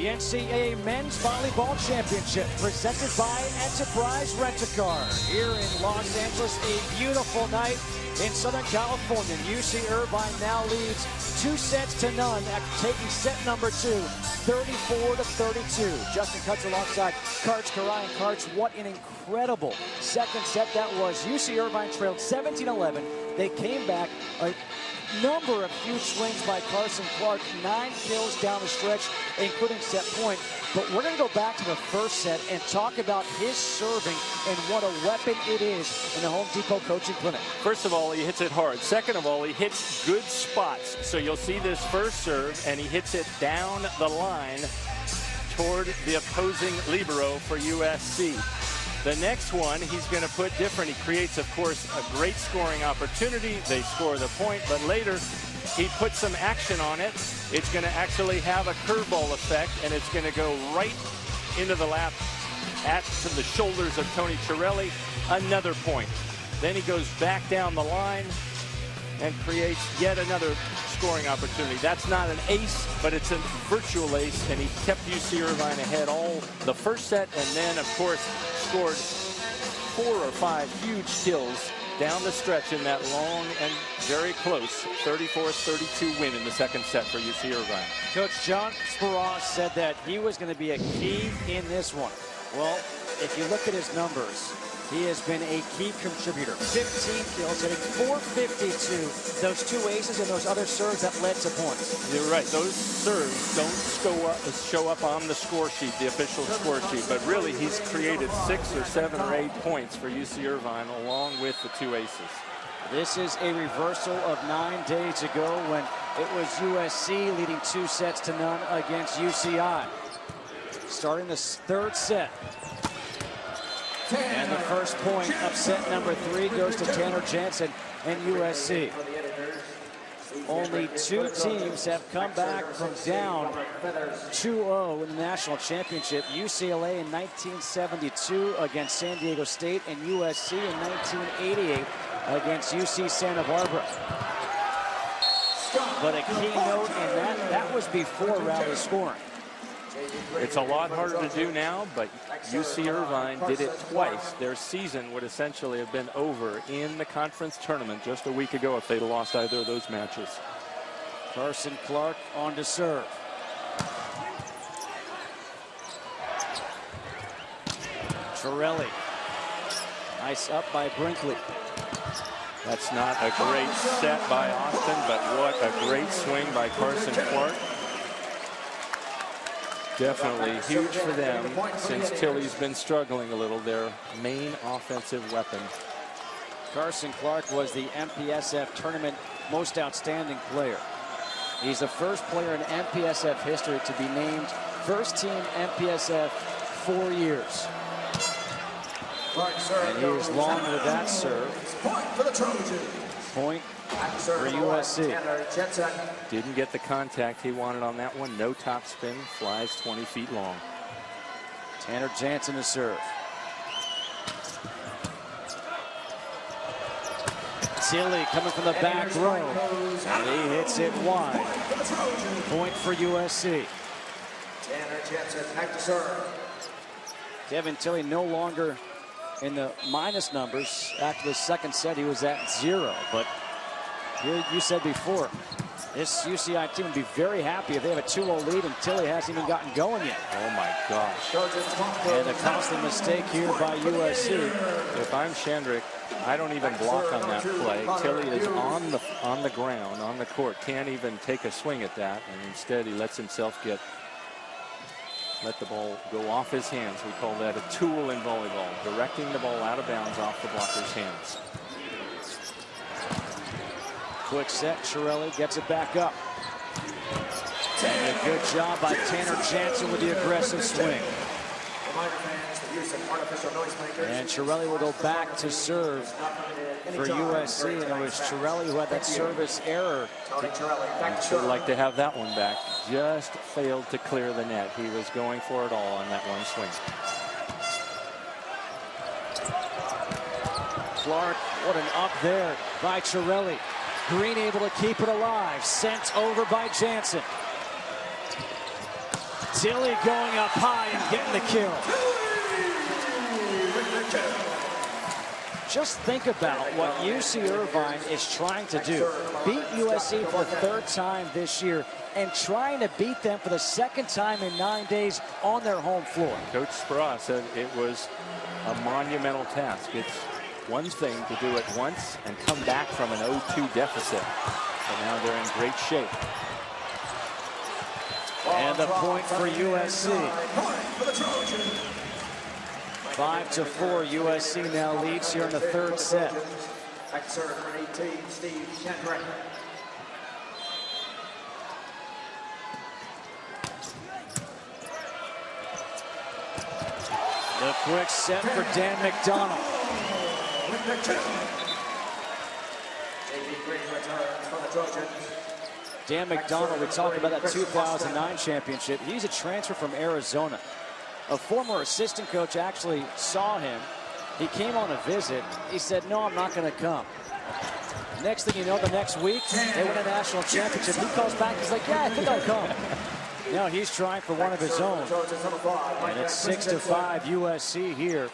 The NCAA Men's Volleyball Championship, presented by Enterprise Rent-A-Car. Here in Los Angeles, a beautiful night in Southern California. UC Irvine now leads 2-0 after taking set number 2, 34-32. Justin Cuts alongside Karch Karayan. Karch, what an incredible second set that was. UC Irvine trailed 17-11. They came back. A number of huge swings by Carson Clark, 9 kills down the stretch, including set point. But we're going to go back to the first set and talk about his serving and what a weapon it is in the Home Depot coaching clinic. First of all, he hits it hard. Second of all, he hits good spots. So you'll see this first serve, and he hits it down the line toward the opposing libero for USC. The next one he's going to put different. He creates, of course, a great scoring opportunity. They score the point, but later he puts some action on it. It's going to actually have a curveball effect, and it's going to go right into the lap to the shoulders of Tony Chiarelli. Another point. Then he goes back down the line and creates yet another scoring opportunity. That's not an ace, but it's a virtual ace, and he kept UC Irvine ahead all the first set, and then, of course, scored 4 or 5 huge kills down the stretch in that long and very close 34-32 win in the second set for UC Irvine. Coach John Spiros said that he was going to be a key in this one. Well, if you look at his numbers, he has been a key contributor. 15 kills, hitting .452. Those 2 aces and those other serves that led to points. You're right. Those serves don't show up on the score sheet, the official score sheet. But really, he's created 6 or 7 or 8 points for UC Irvine, along with the 2 aces. This is a reversal of 9 days ago when it was USC leading 2-0 against UCI. Starting the third set. And the first point of set number 3 goes to Tanner Jansen and USC. Only 2 teams have come back from down 2-0 in the national championship. UCLA in 1972 against San Diego State, and USC in 1988 against UC Santa Barbara. But a key note in that was before rally scoring. It's a lot harder to do now, but UC Irvine did it twice. Their season would essentially have been over in the conference tournament just a week ago if they'd lost either of those matches. Carson Clark on to serve. Chiarelli. Nice up by Brinkley. That's not a great set by Austin, but what a great swing by Carson Clark. Definitely huge for them since Tilly's been struggling a little, their main offensive weapon. Carson Clark was the MPSF tournament most outstanding player. He's the first player in MPSF history to be named first team MPSF 4 years. And here's long with that serve. Point for USC. Didn't get the contact he wanted on that one. No top spin. Flies 20 feet long. Tanner Jansen to serve. Tilly coming from the back row. And he hits it wide. Point for USC. Tanner Jansen back to serve. Kevin Tilly no longer in the minus numbers. After the second set, he was at 0. But here you said before, this UCI team would be very happy if they have a 2-0 lead and Tilly hasn't even gotten going yet. Oh my gosh. And a costly mistake here by USC. If I'm Shandrick, I don't even block on that play. Tilly is on the ground, on the court, can't even take a swing at that, and instead he lets himself let the ball go off his hands. We call that a tool in volleyball, directing the ball out of bounds off the blocker's hands. Quick set, Chiarelli gets it back up. And a good job by Tanner Jansen with the aggressive swing. And Chiarelli will go back to serve for USC, and it was Chiarelli who had that service error. I'd like to have that one back. Just failed to clear the net. He was going for it all on that one swing. Clark, what an up there by Chiarelli. Green able to keep it alive. Sent over by Jansen. Tilly going up high and getting the kill. Just think about what UC Irvine is trying to do. Beat USC for the third time this year and trying to beat them for the second time in 9 days on their home floor. Coach Spross said it was a monumental task. It's one thing to do it once and come back from an 0-2 deficit. But now they're in great shape. And the point for USC. 5-4, USC now leads here in the third set. Back to serve for 18, Steve Kendrick. The quick set for Dan McDonald. Dan McDonald, we talked about that 2009 championship. He's a transfer from Arizona. A former assistant coach actually saw him. He came on a visit. He said, no, I'm not going to come. Next thing you know, the next week, they win a national championship. He calls back. He's like, yeah, I think I'll come. Now he's trying for one of his own. And it's 6-5 USC here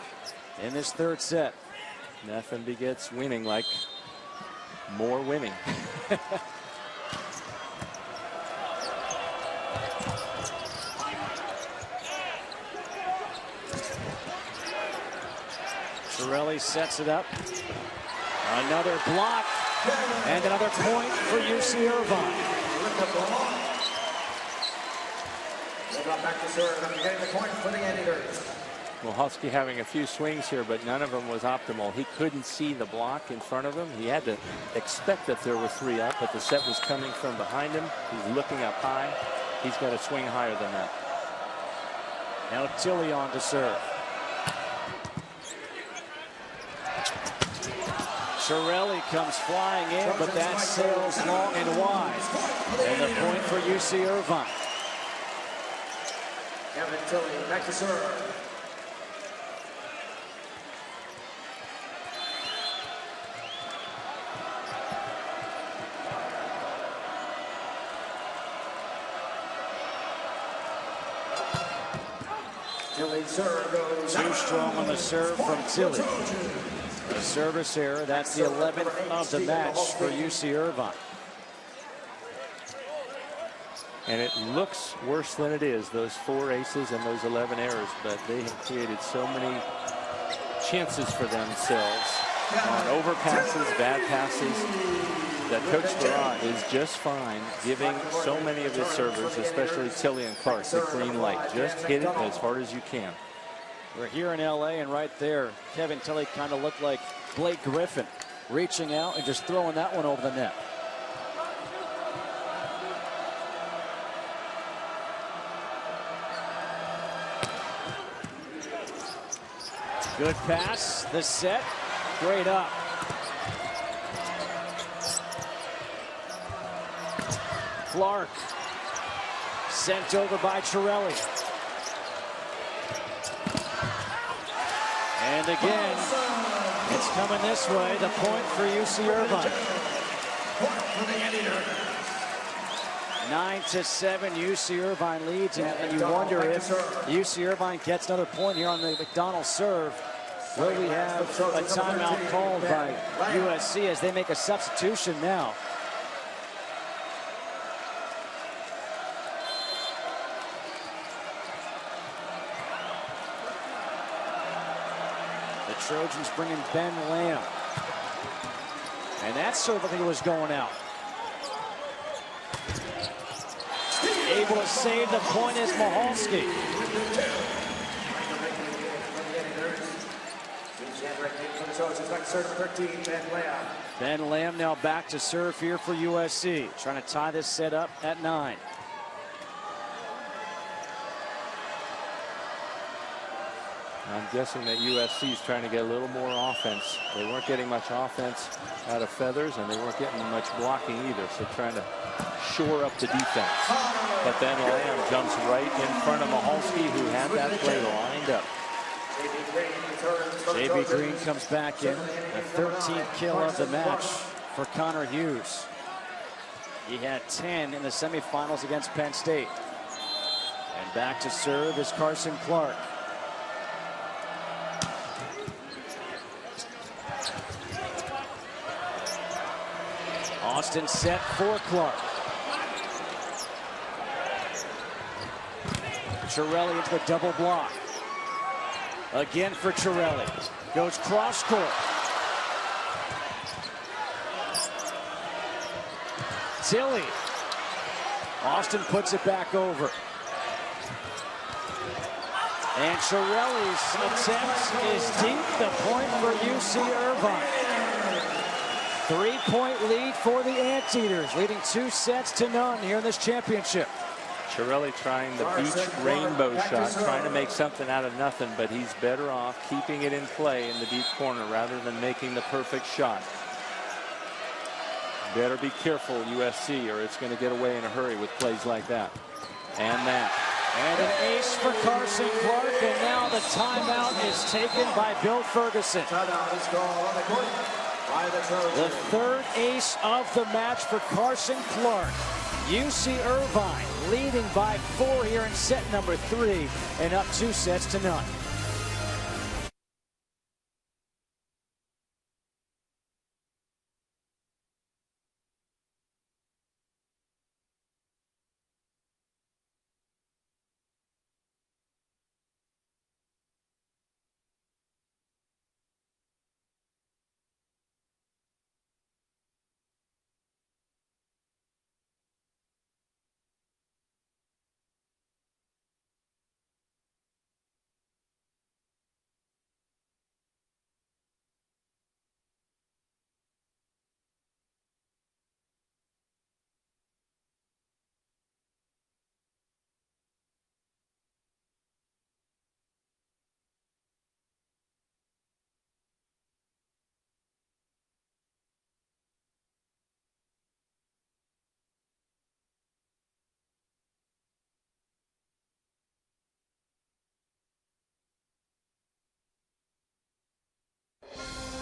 in this third set. Nothing begets winning like more winning. Torelli sets it up. Another block. And another point for UC Irvine. Back to serve after getting the point for the Anteaters. Michalski having a few swings here, but none of them was optimal. He couldn't see the block in front of him. He had to expect that there were three up, but the set was coming from behind him. He's looking up high. He's got to swing higher than that. Now Tilly on to serve. Torelli comes flying in, but that sails long and wide. And the point for UC Irvine. Kevin Tilly back to serve. Tilly serve goes. Too strong on the serve from Tilly. A service error. That's the 11th of the match for UC Irvine. And it looks worse than it is, those 4 aces and those 11 errors, but they have created so many chances for themselves on overpasses, bad passes, that Coach Spross is just fine giving so many of his servers, especially Tilly and Clark, the green light. Just hit it as hard as you can. We're here in LA, and right there, Kevin Tilly kind of looked like Blake Griffin, reaching out and just throwing that one over the net. Good pass, the set, great up. Clark, sent over by Torelli. And again, it's coming this way, the point for UC Irvine. 9-7, UC Irvine leads, and you wonder if UC Irvine gets another point here on the McDonald serve. Will we have a timeout called by USC as they make a substitution now? The Trojans bring in Ben Lamb. And that serve, I think, was going out. Able to save the point is Michalski. Ben Lamb now back to serve here for USC. Trying to tie this set up at 9. I'm guessing that USC is trying to get a little more offense. They weren't getting much offense out of Feathers, and they weren't getting much blocking either, so trying to shore up the defense. But then Lamb jumps right in front of Michalski, who had that play lined up. J.B. Green comes back in. The 13th kill of the match for Connor Hughes. He had 10 in the semifinals against Penn State. And back to serve is Carson Clark. Austin set for Clark. Chiarelli into the double block. Again for Chiarelli. Goes cross court. Tilly. Austin puts it back over. And Chiarelli's attempt is deep. The point for UC Irvine. 3-point lead for the Anteaters, leading 2-0 here in this championship. Chiarelli trying the beach rainbow shot, trying to make something out of nothing, but he's better off keeping it in play in the deep corner rather than making the perfect shot. Better be careful, USC, or it's going to get away in a hurry with plays like that. And that. And an ace for Carson Clark, and now the timeout is taken by Bill Ferguson. The third ace of the match for Carson Clark. UC Irvine leading by 4 here in set number 3 and up 2-0.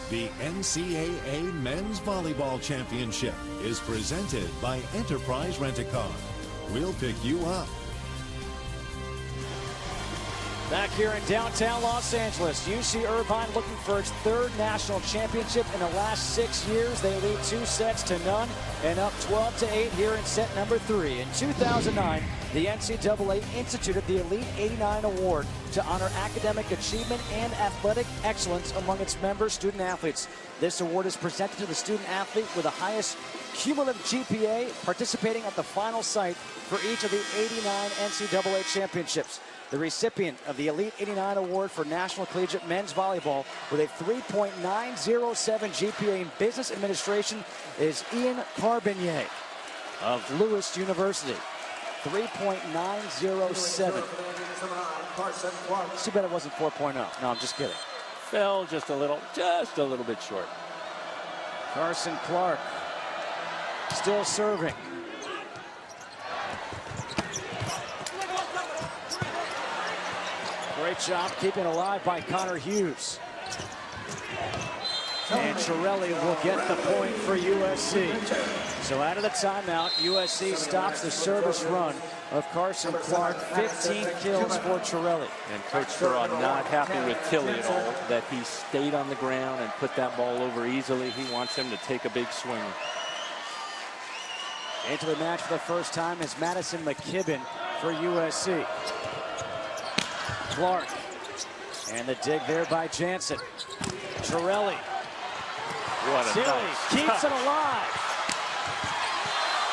The NCAA Men's Volleyball Championship is presented by Enterprise Rent-A-Car. We'll pick you up. Back here in downtown Los Angeles, UC Irvine looking for its 3rd national championship in the last 6 years. They lead 2-0 and up 12-8 here in set number 3. In 2009, the NCAA instituted the Elite 89 Award to honor academic achievement and athletic excellence among its member student athletes. This award is presented to the student athlete with the highest cumulative GPA participating at the final site for each of the 89 NCAA championships. The recipient of the Elite 89 Award for National Collegiate Men's Volleyball with a 3.907 GPA in Business Administration is Ian Carbonier of Lewis University. 3.907. Too bad it wasn't 4.0. No, I'm just kidding. Fell just a little bit short. Carson Clark still serving. Great job keeping alive by Connor Hughes. And Chiarelli will get the point for USC. So out of the timeout, USC stops the service run of Carson Clark. 15 kills for Chiarelli. And Coach Farad not happy with Tilly at all, that he stayed on the ground and put that ball over easily. He wants him to take a big swing. Into the match for the first time is Madison McKibben for USC. Clark. And the dig there by Jansen. Chiarelli. What a Tilly nice keeps it alive.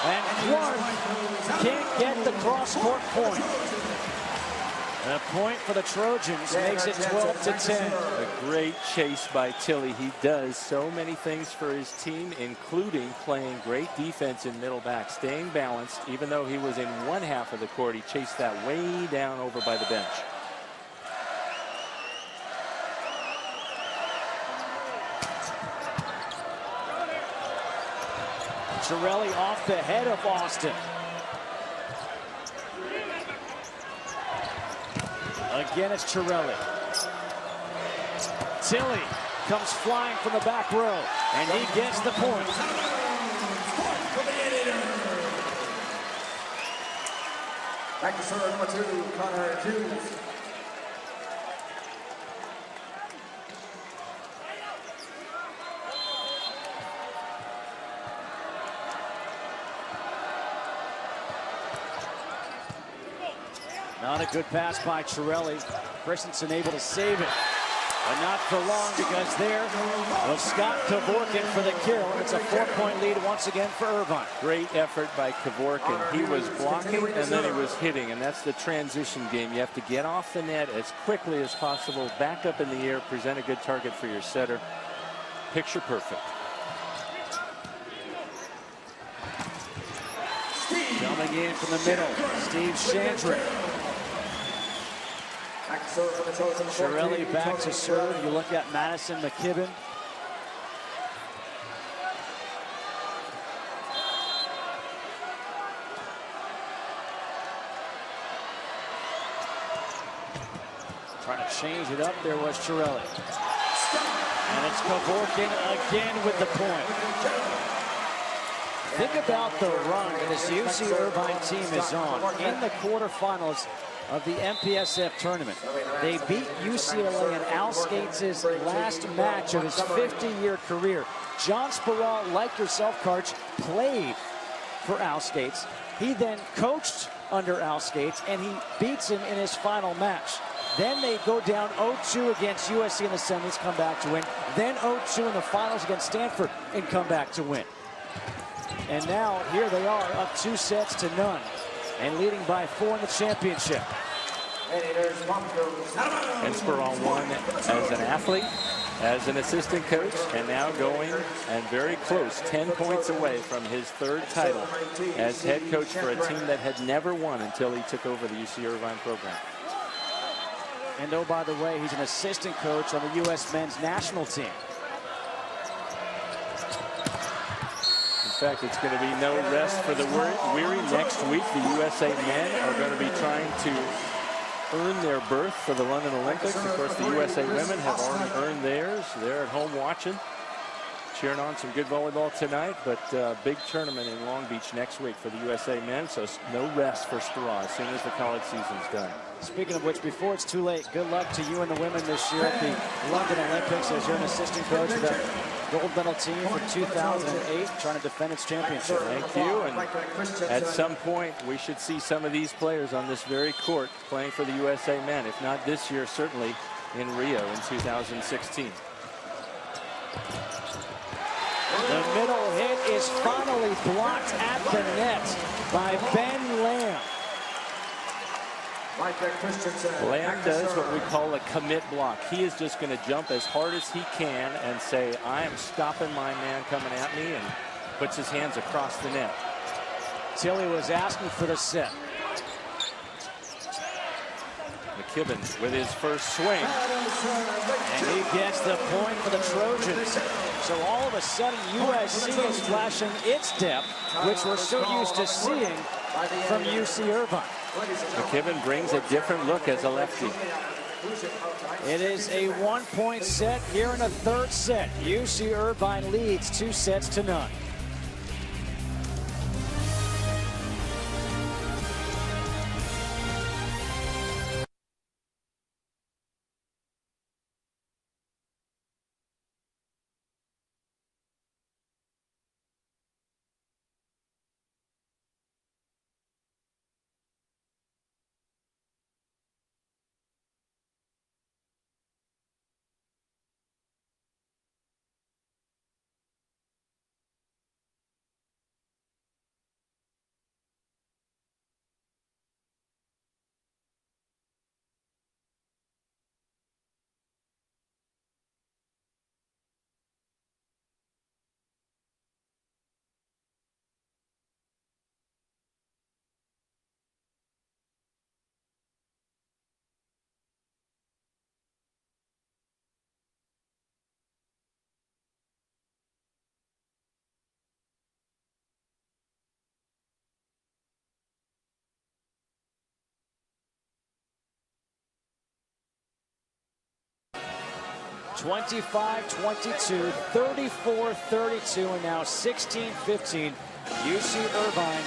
And Clark can't get the cross-court point. The point for the Trojans makes it 12-10. A great chase by Tilly. He does so many things for his team, including playing great defense in middle back, staying balanced. Even though he was in one half of the court, he chased that way down over by the bench. Chiarelli off the head of Austin. Again, it's Chiarelli. Tilly comes flying from the back row, and he gets the point. Back to serve number 2, Connor Hughes. Not a good pass by Chiarelli. Christensen able to save it, but not for long, because there was Scott Kevorkian for the kill. It's a 4-point lead once again for Irvine. Great effort by Kevorkian. He was blocking and then he was hitting, and that's the transition game. You have to get off the net as quickly as possible, back up in the air, present a good target for your setter. Picture perfect. Coming in from the middle, Steve Chandrick. Chiarelli back to serve. You look at Madison McKibben. Trying to change it up. There was Chiarelli. And it's Kevorkian again with the point. Think about the run that this UC Irvine team is on in the quarterfinals of the MPSF tournament. They beat UCLA in Al Skates' last match of his 50-year career. John Sparral, like yourself, Karch, played for Al Skates. He then coached under Al Skates, and he beats him in his final match. Then they go down 0-2 against USC in the semis, come back to win. Then 0-2 in the finals against Stanford and come back to win. And now here they are, up 2-0 and leading by 4 in the championship. And Sparral won as an athlete, as an assistant coach, and now going and very close, 10 points away from his 3rd title as head coach for a team that had never won until he took over the UC Irvine program. And oh, by the way, he's an assistant coach on the U.S. men's national team. In fact, it's going to be no rest for the weary. Next week, the USA men are going to be trying to earn their berth for the London Olympics. Of course, the USA women have already earned theirs. They're at home watching, cheering on some good volleyball tonight, but big tournament in Long Beach next week for the USA men, so no rest for Sparral as soon as the college season's done. Speaking of which, before it's too late, good luck to you and the women this year at the London Olympics as you're an assistant coach of the gold medal team for 2008, trying to defend its championship. Thank you, and at some point we should see some of these players on this very court playing for the USA men, if not this year, certainly in Rio in 2016. The middle hit is finally blocked at the net by Ben Lamb. Lamb does what we call a commit block. He is just going to jump as hard as he can and say, I am stopping my man coming at me, and puts his hands across the net. Tilly was asking for the set. McKibben with his first swing. And he gets the point for the Trojans. So all of a sudden, USC is flashing its depth, which we're so used to seeing from UC Irvine. McKibben brings a different look as a lefty. It is a 1-point set here in the 3rd set. UC Irvine leads 2-0. 25-22, 34-32, and now 16-15. UC Irvine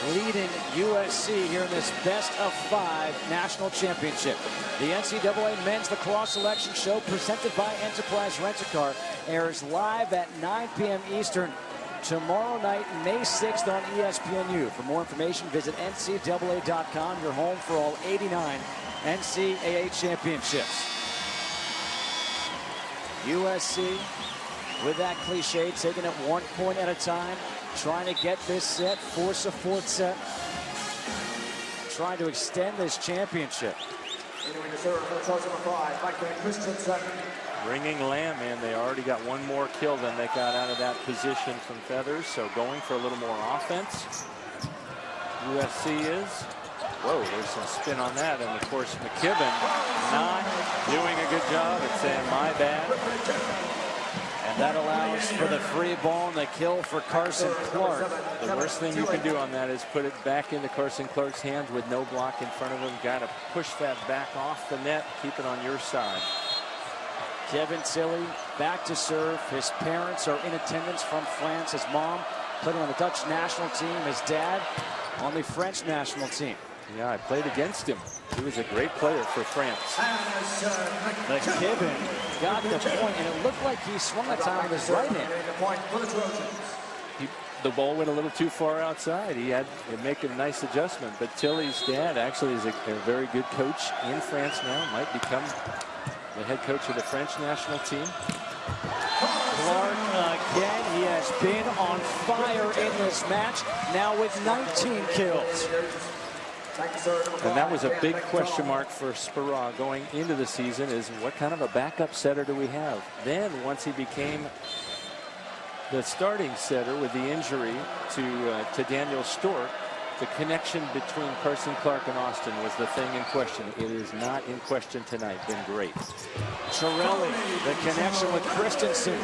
leading USC here in this best-of-5 national championship. The NCAA Men's Lacrosse Selection Show, presented by Enterprise Rent-A-Car, airs live at 9 p.m. Eastern tomorrow night, May 6th on ESPNU. For more information, visit NCAA.com, your home for all 89 NCAA championships. USC, with that cliche, taking it 1 point at a time, trying to get this set, force a fourth set, trying to extend this championship. Bringing Lamb in, they already got one more kill than they got out of that position from Feathers, so going for a little more offense. USC is. Whoa, there's some spin on that, and of course McKibben not doing a good job at saying my bad. And that allows for the free ball and the kill for Carson Clark. The worst thing you can do on that is put it back into Carson Clark's hands with no block in front of him. Got to push that back off the net, keep it on your side. Kevin Tilley back to serve. His parents are in attendance from France. His mom played on the Dutch national team. His dad on the French national team. Yeah, I played against him. He was a great player for France. McKibben got the point, and it looked like he swung that time with his right hand. The ball went a little too far outside. He had to make a nice adjustment. But Tilley's dad actually is a very good coach in France now. Might become the head coach of the French national team. Clark again. He has been on fire in this match, now with 19 kills. And that was a big question mark for Speraw going into the season, is what kind of a backup setter do we have? Then once he became the starting setter with the injury to Daniel Stork, the connection between Carson Clark and Austin was the thing in question. It is not in question tonight. Been great. Torelli, the connection with Christensen.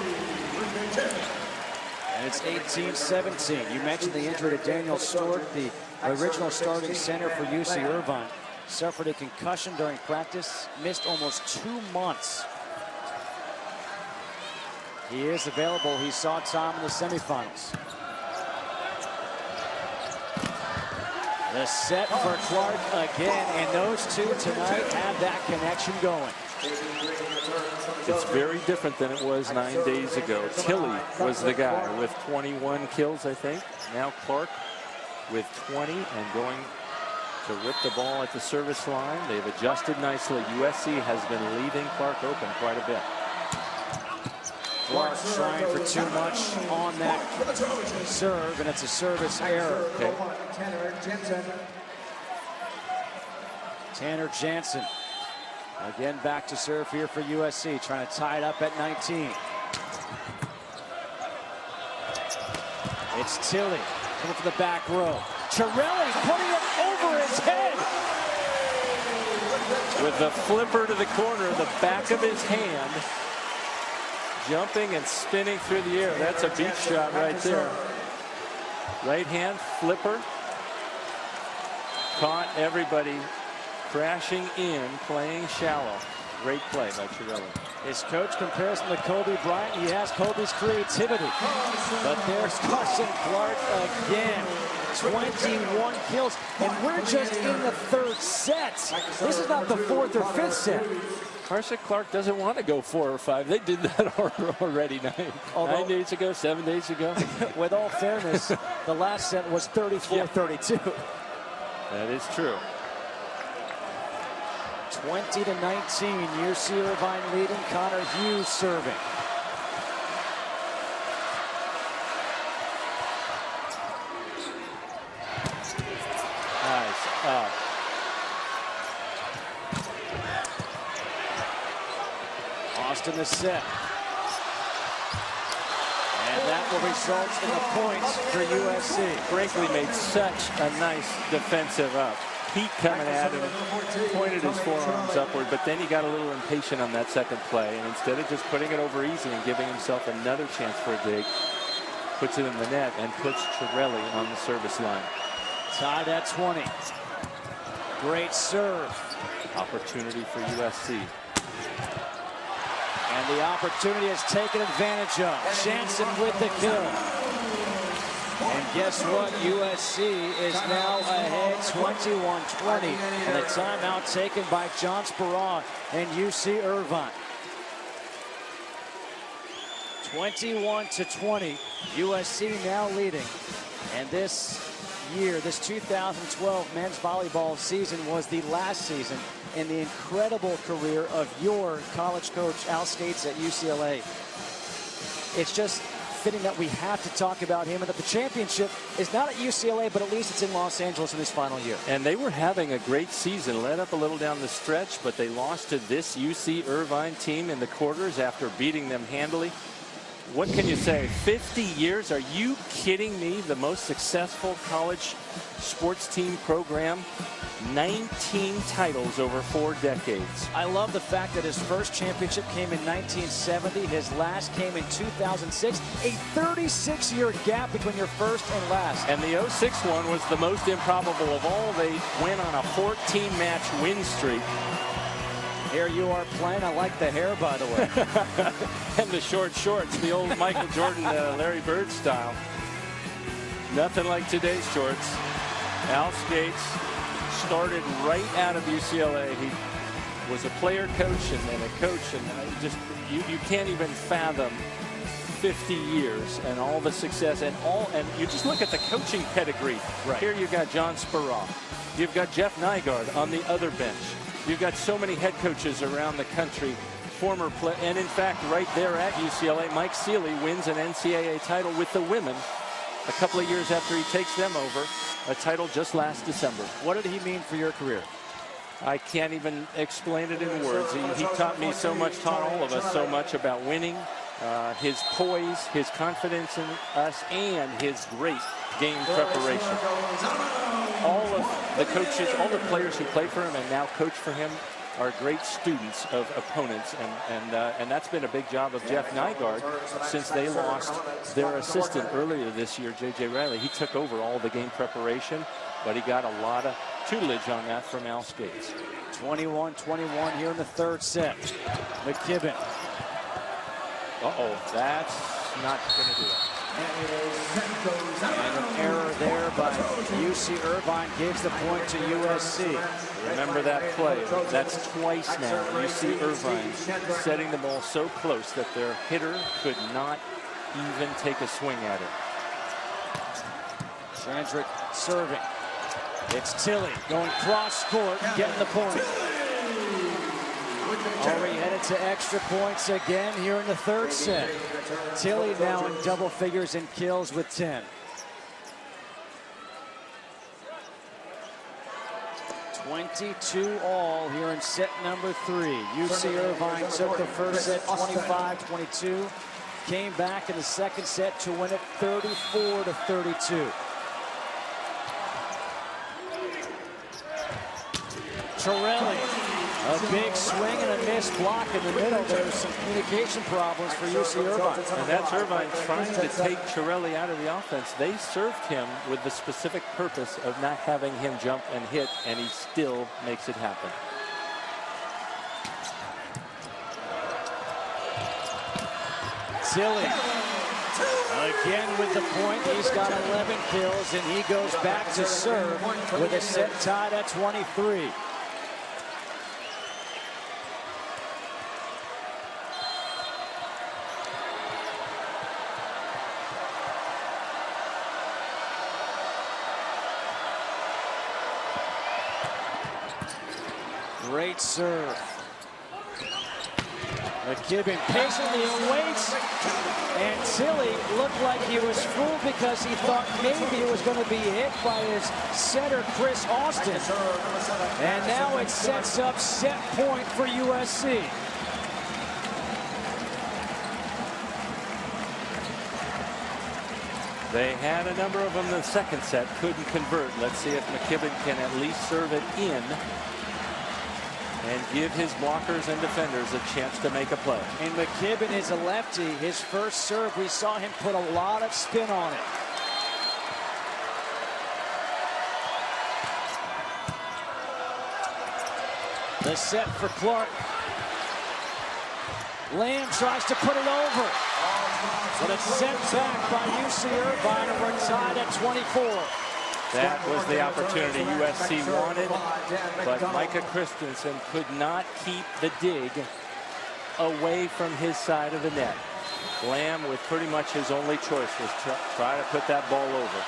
And it's 18-17. You mentioned the injury to Daniel Stork, the original starting center for UC Irvine. Suffered a concussion during practice, missed almost 2 months. He is available. He saw Tom in the semifinals. The set for Clark again, and those two tonight have that connection going. It's very different than it was 9 days ago. Tilley was the guy with 21 kills, I think. Now Clark with 20 and going to rip the ball at the service line. They've adjusted nicely. USC has been leaving Clark open quite a bit. Clark trying for too much on that serve, and it's a service error. Okay. Tanner Jansen again back to serve here for USC, trying to tie it up at 19. It's Tilley coming for the back row. Torelli putting it over his head. With the flipper to the corner, the back of his hand, jumping and spinning through the air. That's a beat shot right there. Right hand flipper. Caught everybody crashing in, playing shallow. Great play by Torelli. His coach compares him to Kobe Bryant. He has Kobe's creativity. But there's Carson Clark again. 21 kills. And we're just in the third set. This is not the fourth or fifth set. Carson Clark doesn't want to go 4 or 5. They did that already 9 days ago, 7 days ago. With all fairness, the last set was 34-32. That is true. 20-19, UC Irvine leading. Connor Hughes serving. Nice up. Austin the set. And that will result in the points for USC. Brinkley made such a nice defensive up. Heat coming at him, pointed his forearms upward, but then he got a little impatient on that second play, and instead of just putting it over easy and giving himself another chance for a dig, puts it in the net and puts Torelli on the service line. Tied at 20. Great serve. Opportunity for USC. And the opportunity is taken advantage of. Jansen with the kill. And And guess what? USC is now ahead 21-20. And a timeout taken by John Speraw and UC Irvine. 21-20. USC now leading. And this year, this 2012 men's volleyball season was the last season in the incredible career of your college coach, Al Skates at UCLA. It's just fitting that we have to talk about him and that the championship is not at UCLA, but at least it's in Los Angeles in his final year. And they were having a great season, led up a little down the stretch, but they lost to this UC Irvine team in the quarters after beating them handily. What can you say? 50 years? Are you kidding me? The most successful college sports team program. 19 titles over 4 decades. I love the fact that his first championship came in 1970. His last came in 2006. A 36-year gap between your first and last. And the 06 one was the most improbable of all. They went on a 14-match win streak. Here you are playing. I like the hair, by the way. And the short shorts, the old Michael Jordan, Larry Bird style. Nothing like today's shorts. Al Skates started right out of UCLA. He was a player coach and then a coach, and just you can't even fathom 50 years and all the success and you just look at the coaching pedigree. Right. Here you got John Speraw. You've got Jeff Nygaard on the other bench. You've got so many head coaches around the country, former play, and in fact, right there at UCLA, Mike Sealy wins an NCAA title with the women a couple of years after he takes them over. A title just last December. What did he mean for your career? I can't even explain it in words. He taught me so much, taught all of us so much about winning, his poise, his confidence in us, and his great game preparation. All of the coaches, all the players who play for him and now coach for him are great students of opponents, and that's been a big job of Jeff Nygaard since they lost their assistant earlier this year, J.J. Riley. He took over all the game preparation, but he got a lot of tutelage on that from Al Skates. 21-21 here in the third set. McKibben. That's not going to do it. And an error there by UC Irvine gives the point to USC. Remember that play. That's twice now. UC Irvine setting the ball so close that their hitter could not even take a swing at it. Chandrick serving. It's Tilley going cross court, getting the point. Already headed to extra points again here in the third set. Tilley now in double figures in kills with 10. 22 all here in set number 3. UC Irvine took the first set 25-22. Came back in the second set to win it 34-32. Torelli, a big swing and a missed block in the middle. There's some communication problems for UC Irvine. And that's Irvine trying to take Torelli out of the offense. They served him with the specific purpose of not having him jump and hit, and he still makes it happen. Tilley again with the point. He's got 11 kills, and he goes back to serve with a set tied at 23. Great serve. McKibben patiently awaits, and Tilley looked like he was fooled because he thought maybe it was going to be hit by his setter, Chris Austin. And now it sets up set point for USC. They had a number of them in the second set, couldn't convert. Let's see if McKibben can at least serve it in and give his blockers and defenders a chance to make a play. And McKibben is a lefty. His first serve, we saw him put a lot of spin on it. The set for Clark. Lamb tries to put it over. But it's sent back by UC Irvine, and we're tied at 24. That was the opportunity USC wanted, but Micah Christensen could not keep the dig away from his side of the net. Lamb, with pretty much his only choice, was to try to put that ball over.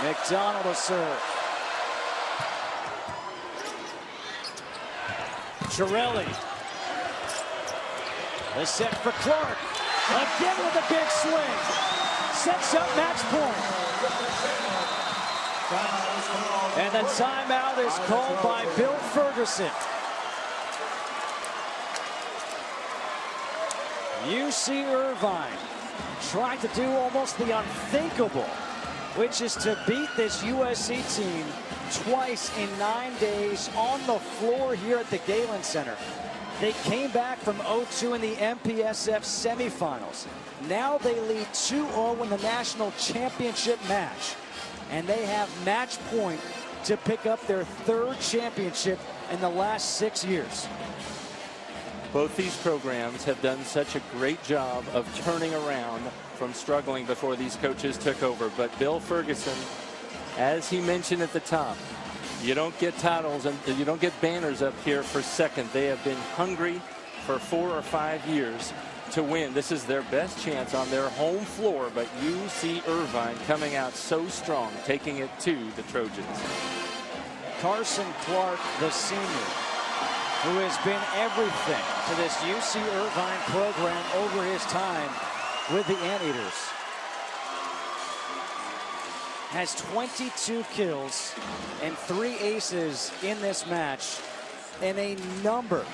McDonald will serve. Chiarelli. The set for Clark. Again with a big swing. Sets up match point. And the timeout is called by Bill Ferguson. UC Irvine trying to do almost the unthinkable, which is to beat this USC team twice in 9 days on the floor here at the Galen Center. They came back from 0-2 in the MPSF semifinals. Now they lead 2-0 in the national championship match. And they have match point to pick up their third championship in the last 6 years. Both these programs have done such a great job of turning around from struggling before these coaches took over. But Bill Ferguson, as he mentioned at the top, you don't get titles and you don't get banners up here for second. They have been hungry for 4 or 5 years to win. This is their best chance on their home floor, but UC Irvine coming out so strong, taking it to the Trojans. Carson Clark, the senior, who has been everything to this UC Irvine program over his time with the Anteaters, has 22 kills and 3 aces in this match, and a number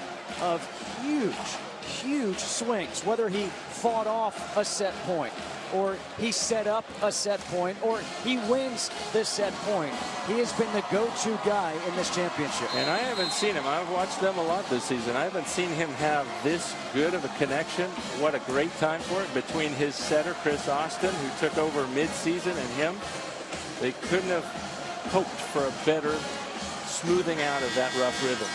of huge swings, whether he fought off a set point, or he set up a set point, or he wins this set point. He has been the go-to guy in this championship. And I haven't seen him. I've watched them a lot this season. I haven't seen him have this good of a connection. What a great time for it between his setter, Chris Austin, who took over mid-season, and him. They couldn't have hoped for a better smoothing out of that rough rhythm.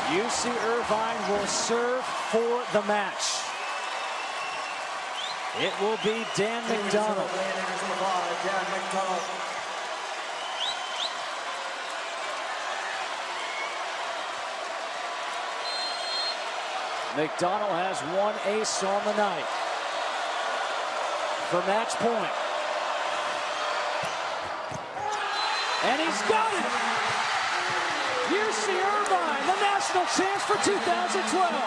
UC Irvine will serve for the match. It will be Dan McDonald. McDonald has 1 ace on the night for match point. And he's got it! UC Irvine, the national champs for 2012.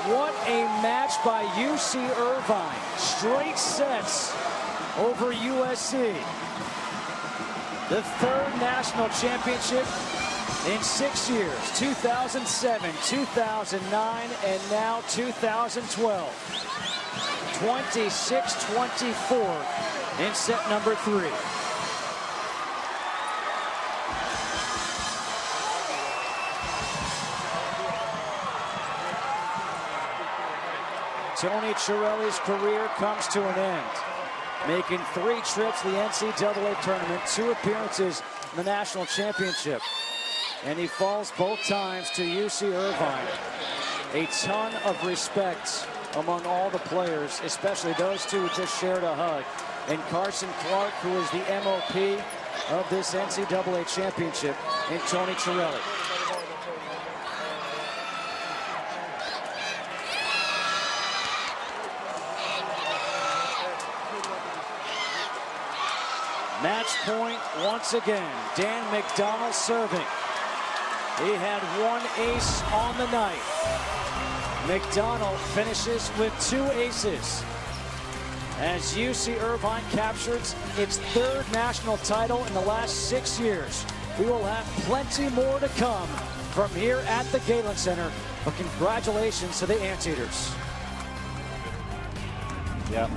What a match by UC Irvine. Straight sets over USC. The third national championship in 6 years. 2007, 2009, and now 2012. 26-24 in set number 3. Tony Chiarelli's career comes to an end, making 3 trips to the NCAA tournament, 2 appearances in the national championship, and he falls both times to UC Irvine. A ton of respect among all the players, especially those two who just shared a hug, and Carson Clark, who is the MOP of this NCAA championship, and Tony Chiarelli. Match point once again. Dan McDonald serving. He had 1 ace on the night. McDonald finishes with 2 aces as UC Irvine captures its 3rd national title in the last 6 years. We will have plenty more to come from here at the Galen Center. But congratulations to the Anteaters. Yeah.